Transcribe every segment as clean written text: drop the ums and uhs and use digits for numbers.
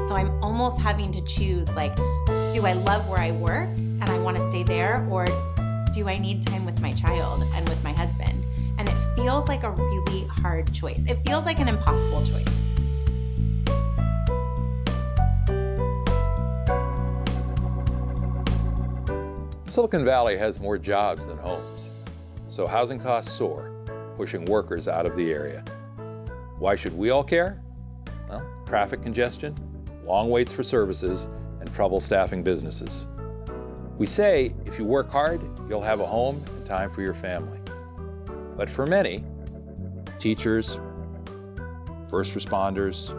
So I'm almost having to choose, like, do I love where I work and I want to stay there, or do I need time with my child and with my husband? And it feels like a really hard choice. It feels like an impossible choice. Silicon Valley has more jobs than homes, so housing costs soar, pushing workers out of the area. Why should we all care? Well, traffic congestion, long waits for services, and trouble staffing businesses. We say if you work hard, you'll have a home and time for your family. But for many, teachers, first responders,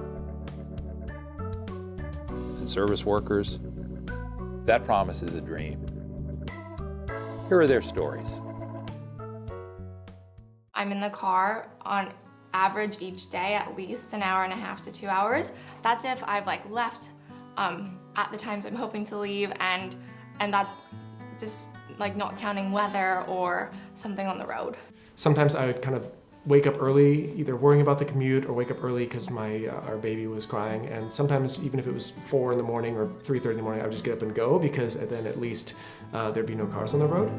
and service workers, that promise is a dream. Here are their stories. I'm in the car on average each day at least an hour and a half to 2 hours. That's if I've left at the times I'm hoping to leave, and that's just not counting weather or something on the road. Sometimes I would kind of wake up early, either worrying about the commute or wake up early because our baby was crying. And sometimes even if it was 4 in the morning or 3:30 in the morning, I would just get up and go, because then at least there'd be no cars on the road.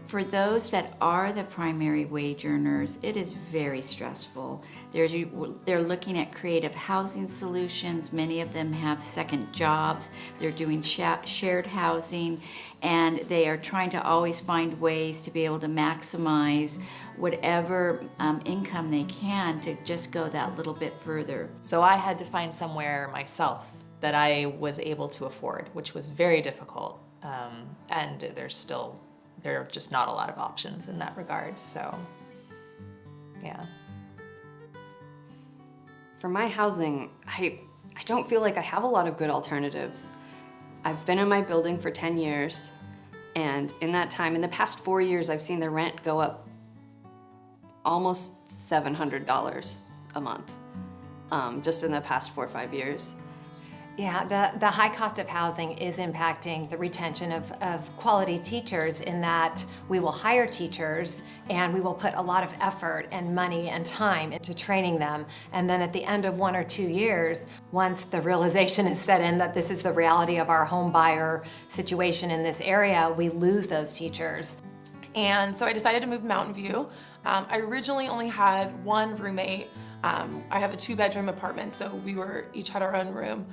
For those that are the primary wage earners, it is very stressful. They're looking at creative housing solutions. Many of them have second jobs. They're doing shared housing, and they are trying to always find ways to be able to maximize whatever income they can to just go that little bit further. So I had to find somewhere myself that I was able to afford, which was very difficult, and there are just not a lot of options in that regard, so yeah. For my housing, I don't feel like I have a lot of good alternatives. I've been in my building for 10 years, and in that time, in the past 4 years, I've seen the rent go up almost $700 a month, just in the past 4 or 5 years. Yeah, the high cost of housing is impacting the retention of quality teachers, in that we will hire teachers and we will put a lot of effort and money and time into training them. And then at the end of 1 or 2 years, once the realization is set in that this is the reality of our home buyer situation in this area, we lose those teachers. And so I decided to move to Mountain View. I originally only had one roommate. I have a 2-bedroom apartment, so we each had our own room.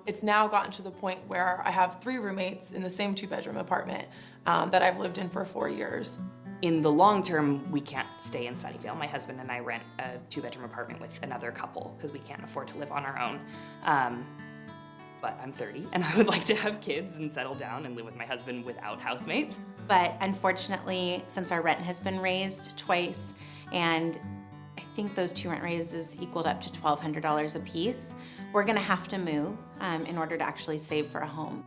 It's now gotten to the point where I have 3 roommates in the same 2-bedroom apartment that I've lived in for 4 years. In the long term, we can't stay in Sunnyvale. My husband and I rent a 2-bedroom apartment with another couple because we can't afford to live on our own. But I'm 30 and I would like to have kids and settle down and live with my husband without housemates. But unfortunately, since our rent has been raised twice, and I think those 2 rent raises equaled up to $1,200 a piece, we're gonna have to move in order to actually save for a home.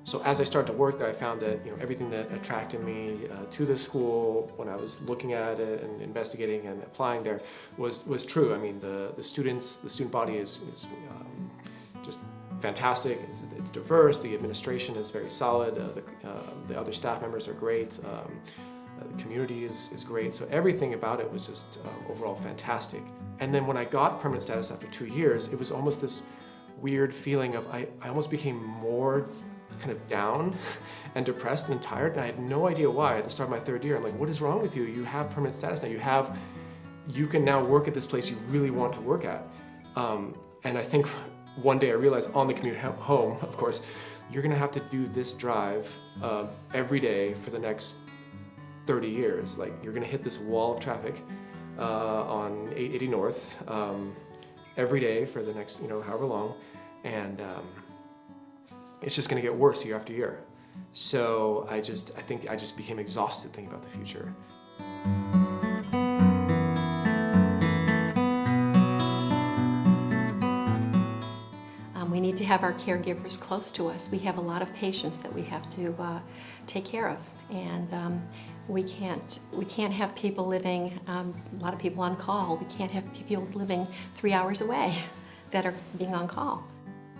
So as I started to work there, I found that everything that attracted me to the school when I was looking at it and investigating and applying there was true. I mean, the student body is just fantastic. It's diverse. The administration is very solid. The other staff members are great. The community is great. So everything about it was just overall fantastic. And then when I got permanent status after 2 years, it was almost this weird feeling of I almost became more kind of down and depressed and tired, and I had no idea why. At the start of my 3rd year, I'm like, what is wrong with you? You have permanent status now. You can now work at this place you really want to work at. And I think one day I realized on the commute home, of course, you're gonna have to do this drive every day for the next 30 years. Like, you're gonna hit this wall of traffic on 880 North every day for the next, however long. And it's just gonna get worse year after year. So I think I just became exhausted thinking about the future. We need to have our caregivers close to us. We have a lot of patients that we have to take care of, and we can't have people living, a lot of people on call. We can't have people living 3 hours away that are being on call.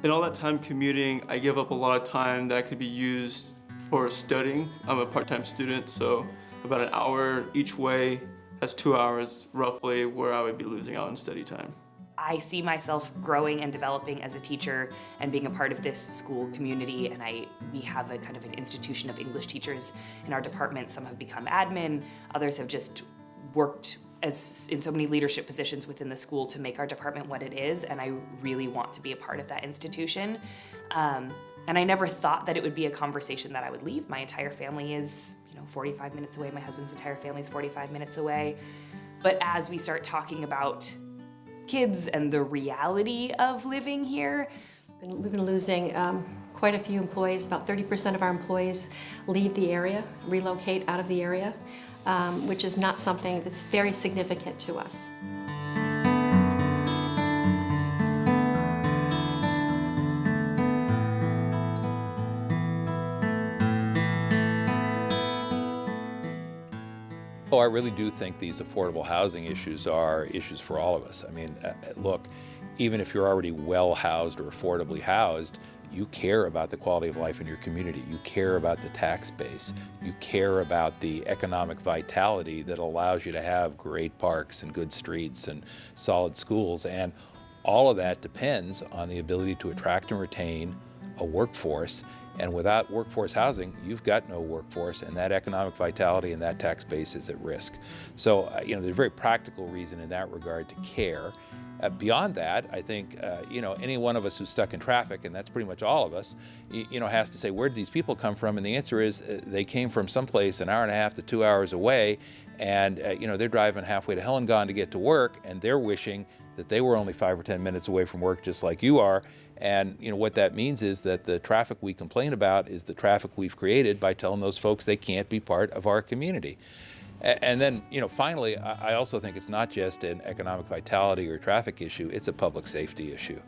In all that time commuting, I give up a lot of time that could be used for studying. I'm a part-time student, so about an hour each way, that's 2 hours roughly where I would be losing out on study time. I see myself growing and developing as a teacher and being a part of this school community, and we have a kind of an institution of English teachers in our department. Some have become admin, others have just worked as in so many leadership positions within the school to make our department what it is, and I really want to be a part of that institution. And I never thought that it would be a conversation that I would leave. My entire family is 45 minutes away. My husband's entire family is 45 minutes away. But as we start talking about kids and the reality of living here, We've been losing quite a few employees. About 30% of our employees leave the area, relocate out of the area, which is not something that's very significant to us. Oh, I really do think these affordable housing issues are issues for all of us. I mean, look, even if you're already well housed or affordably housed, you care about the quality of life in your community. You care about the tax base. You care about the economic vitality that allows you to have great parks and good streets and solid schools. And all of that depends on the ability to attract and retain a workforce. And without workforce housing, you've got no workforce, and that economic vitality and that tax base is at risk. So, there's a very practical reason in that regard to care. Beyond that, I think, any one of us who's stuck in traffic, and that's pretty much all of us, has to say, where did these people come from? And the answer is they came from someplace an hour and a half to 2 hours away, and, they're driving halfway to hell and gone to get to work, and they're wishing that they were only 5 or 10 minutes away from work just like you are. And what that means is that the traffic we complain about is the traffic we've created by telling those folks they can't be part of our community. And then, finally, I also think it's not just an economic vitality or traffic issue, it's a public safety issue.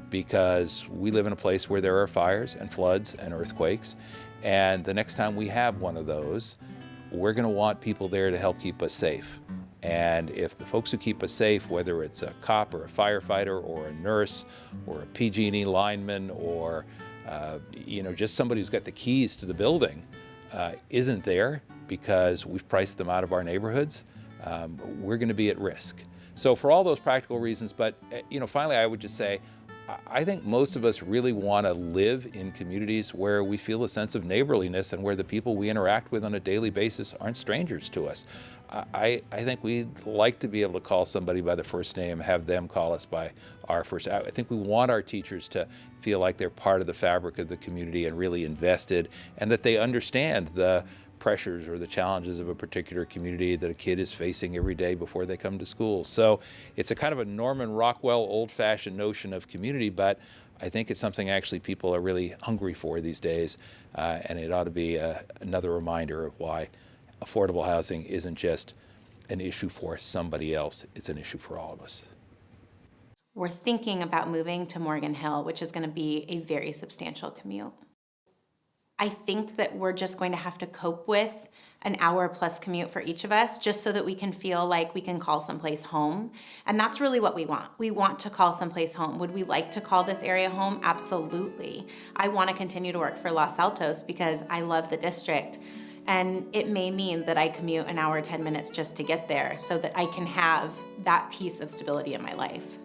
Because we live in a place where there are fires and floods and earthquakes, and the next time we have one of those, we're going to want people there to help keep us safe. And if the folks who keep us safe, whether it's a cop or a firefighter or a nurse or a PG&E lineman or just somebody who's got the keys to the building, isn't there because we've priced them out of our neighborhoods, we're going to be at risk. So for all those practical reasons, but finally I would just say, I think most of us really want to live in communities where we feel a sense of neighborliness and where the people we interact with on a daily basis aren't strangers to us. I think we'd like to be able to call somebody by the first name, have them call us by our first. I think we want our teachers to feel like they're part of the fabric of the community and really invested, and that they understand the pressures or the challenges of a particular community that a kid is facing every day before they come to school. So it's a kind of a Norman Rockwell old-fashioned notion of community, but I think it's something actually people are really hungry for these days, and it ought to be another reminder of why affordable housing isn't just an issue for somebody else, it's an issue for all of us. We're thinking about moving to Morgan Hill, which is going to be a very substantial commute. I think that we're just going to have to cope with an hour plus commute for each of us just so that we can feel like we can call someplace home. And that's really what we want. We want to call someplace home. Would we like to call this area home? Absolutely. I want to continue to work for Los Altos because I love the district. And it may mean that I commute an hour, 10 minutes just to get there so that I can have that piece of stability in my life.